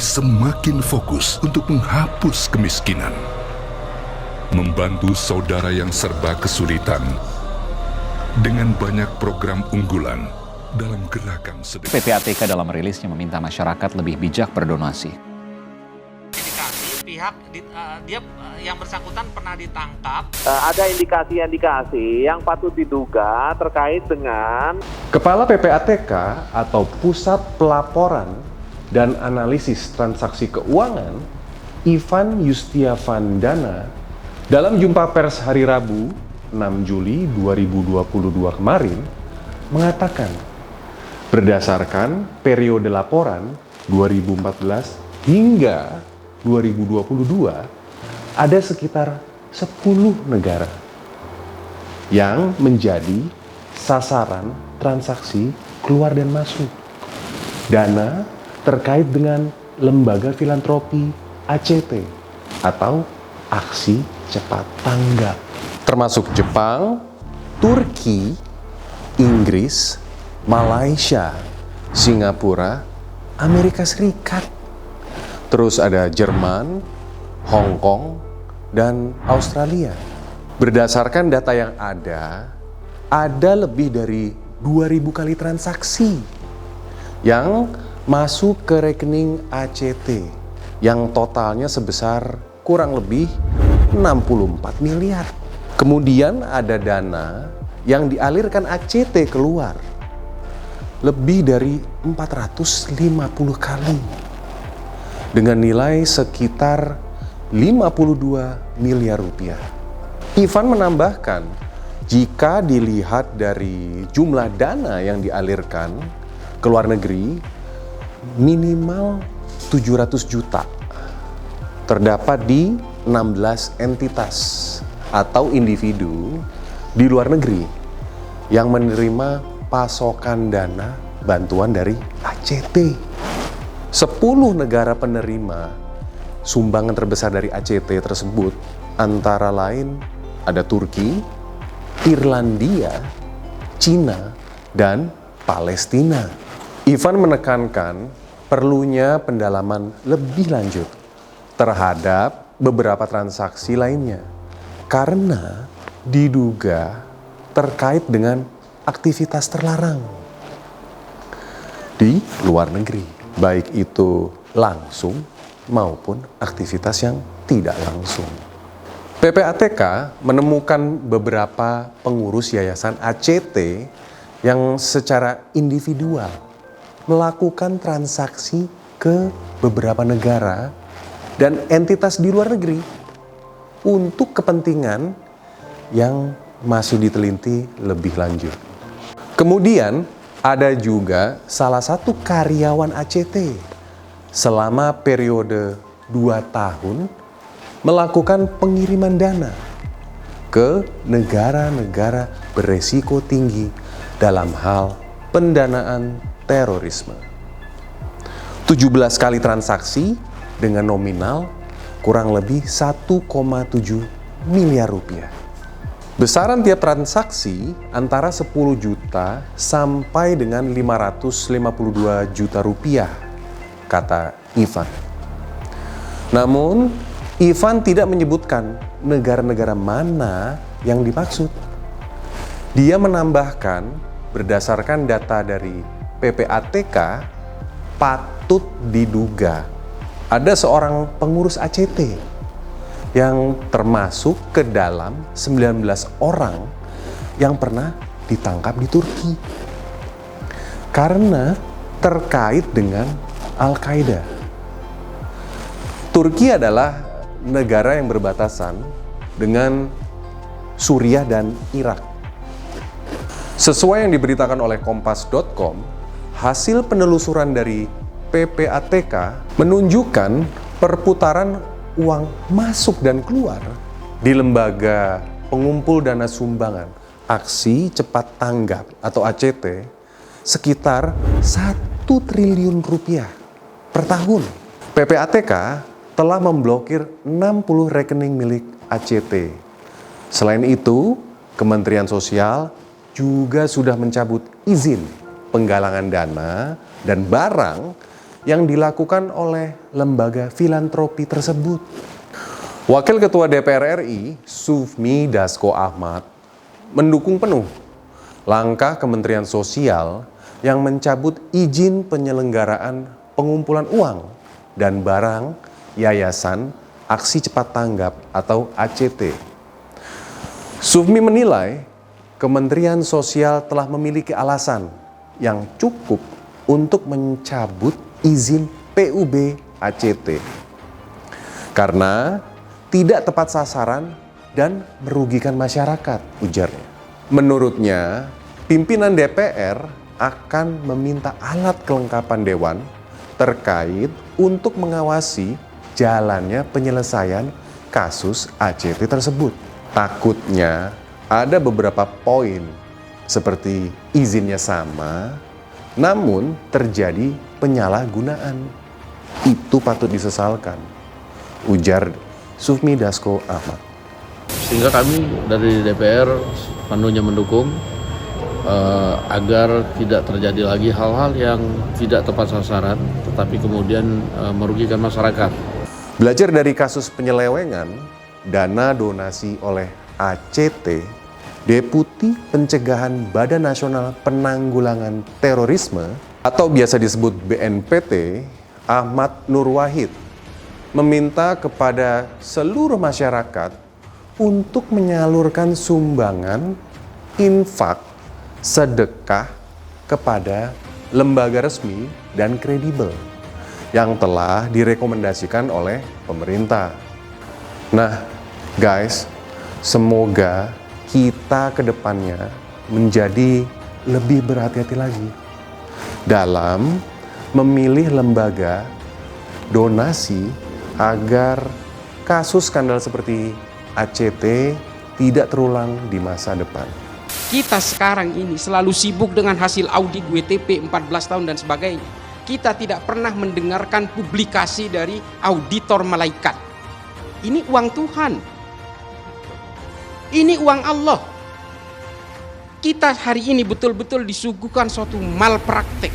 semakin fokus untuk menghapus kemiskinan, membantu saudara yang serba kesulitan dengan banyak program unggulan dalam gerakan sedekah. PPATK dalam rilisnya meminta masyarakat lebih bijak berdonasi. Indikasi pihak dia yang bersangkutan pernah ditangkap. Ada indikasi-indikasi yang patut diduga terkait dengan Kepala PPATK atau Pusat Pelaporan dan Analisis Transaksi Keuangan, Ivan Yustiavandana, dalam jumpa pers hari Rabu 6 Juli 2022 kemarin mengatakan, berdasarkan periode laporan 2014 hingga 2022, ada sekitar 10 negara yang menjadi sasaran transaksi keluar dan masuk dana terkait dengan lembaga filantropi ACT atau Aksi Cepat Tanggap, termasuk Jepang, Turki, Inggris, Malaysia, Singapura, Amerika Serikat. Terus ada Jerman, Hong Kong, dan Australia. Berdasarkan data yang ada lebih dari 2.000 kali transaksi yang masuk ke rekening ACT yang totalnya sebesar kurang lebih 64 miliar. Kemudian ada dana yang dialirkan ACT keluar lebih dari 450 kali dengan nilai sekitar 52 miliar rupiah. Ivan menambahkan, jika dilihat dari jumlah dana yang dialirkan ke luar negeri, minimal 700 juta terdapat di 16 entitas atau individu di luar negeri yang menerima pasokan dana bantuan dari ACT. 10 negara penerima sumbangan terbesar dari ACT tersebut antara lain ada Turki, Irlandia, Cina, dan Palestina. Ivan menekankan perlunya pendalaman lebih lanjut terhadap beberapa transaksi lainnya karena diduga terkait dengan aktivitas terlarang di luar negeri, baik itu langsung maupun aktivitas yang tidak langsung. PPATK menemukan beberapa pengurus yayasan ACT yang secara individual melakukan transaksi ke beberapa negara dan entitas di luar negeri untuk kepentingan yang masih diteliti lebih lanjut. Kemudian ada juga salah satu karyawan ACT selama periode 2 tahun melakukan pengiriman dana ke negara-negara beresiko tinggi dalam hal pendanaan terorisme. 17 kali transaksi dengan nominal kurang lebih 1,7 miliar rupiah. Besaran tiap transaksi antara 10 juta sampai dengan 552 juta rupiah, kata Ivan. Namun, Ivan tidak menyebutkan negara-negara mana yang dimaksud. Dia menambahkan, berdasarkan data dari PPATK, patut diduga ada seorang pengurus ACT yang termasuk ke dalam 19 orang yang pernah ditangkap di Turki karena terkait dengan Al-Qaeda. Turki adalah negara yang berbatasan dengan Suriah dan Irak. Sesuai yang diberitakan oleh Kompas.com, hasil penelusuran dari PPATK menunjukkan perputaran uang masuk dan keluar di lembaga pengumpul dana sumbangan Aksi Cepat Tanggap atau ACT sekitar 1 triliun rupiah per tahun. PPATK telah memblokir 60 rekening milik ACT. Selain itu, Kementerian Sosial juga sudah mencabut izin penggalangan dana dan barang yang dilakukan oleh lembaga filantropi tersebut. Wakil Ketua DPR RI, Sufmi Dasko Ahmad, mendukung penuh langkah Kementerian Sosial yang mencabut izin penyelenggaraan pengumpulan uang dan barang Yayasan Aksi Cepat Tanggap atau ACT. Sufmi menilai Kementerian Sosial telah memiliki alasan yang cukup untuk mencabut izin PUB ACT karena tidak tepat sasaran dan merugikan masyarakat, ujarnya. Menurutnya, pimpinan DPR akan meminta alat kelengkapan dewan terkait untuk mengawasi jalannya penyelesaian kasus ACT tersebut. Takutnya ada beberapa poin seperti izinnya sama, namun terjadi penyalahgunaan. Itu patut disesalkan, ujar Sufmi Dasko Ahmad. Sehingga kami dari DPR penuhnya mendukung agar tidak terjadi lagi hal-hal yang tidak tepat sasaran, tetapi kemudian merugikan masyarakat. Belajar dari kasus penyelewengan dana donasi oleh ACT, Deputi Pencegahan Badan Nasional Penanggulangan Terorisme atau biasa disebut BNPT, Ahmad Nur Wahid, meminta kepada seluruh masyarakat untuk menyalurkan sumbangan, infak, sedekah kepada lembaga resmi dan kredibel yang telah direkomendasikan oleh pemerintah. Nah, guys, semoga kita ke depannya menjadi lebih berhati-hati lagi dalam memilih lembaga donasi agar kasus skandal seperti ACT tidak terulang di masa depan. Kita sekarang ini selalu sibuk dengan hasil audit WTP 14 tahun dan sebagainya. Kita tidak pernah mendengarkan publikasi dari auditor malaikat. Ini uang Tuhan. Ini uang Allah. Kita hari ini betul-betul disuguhkan suatu malpraktek.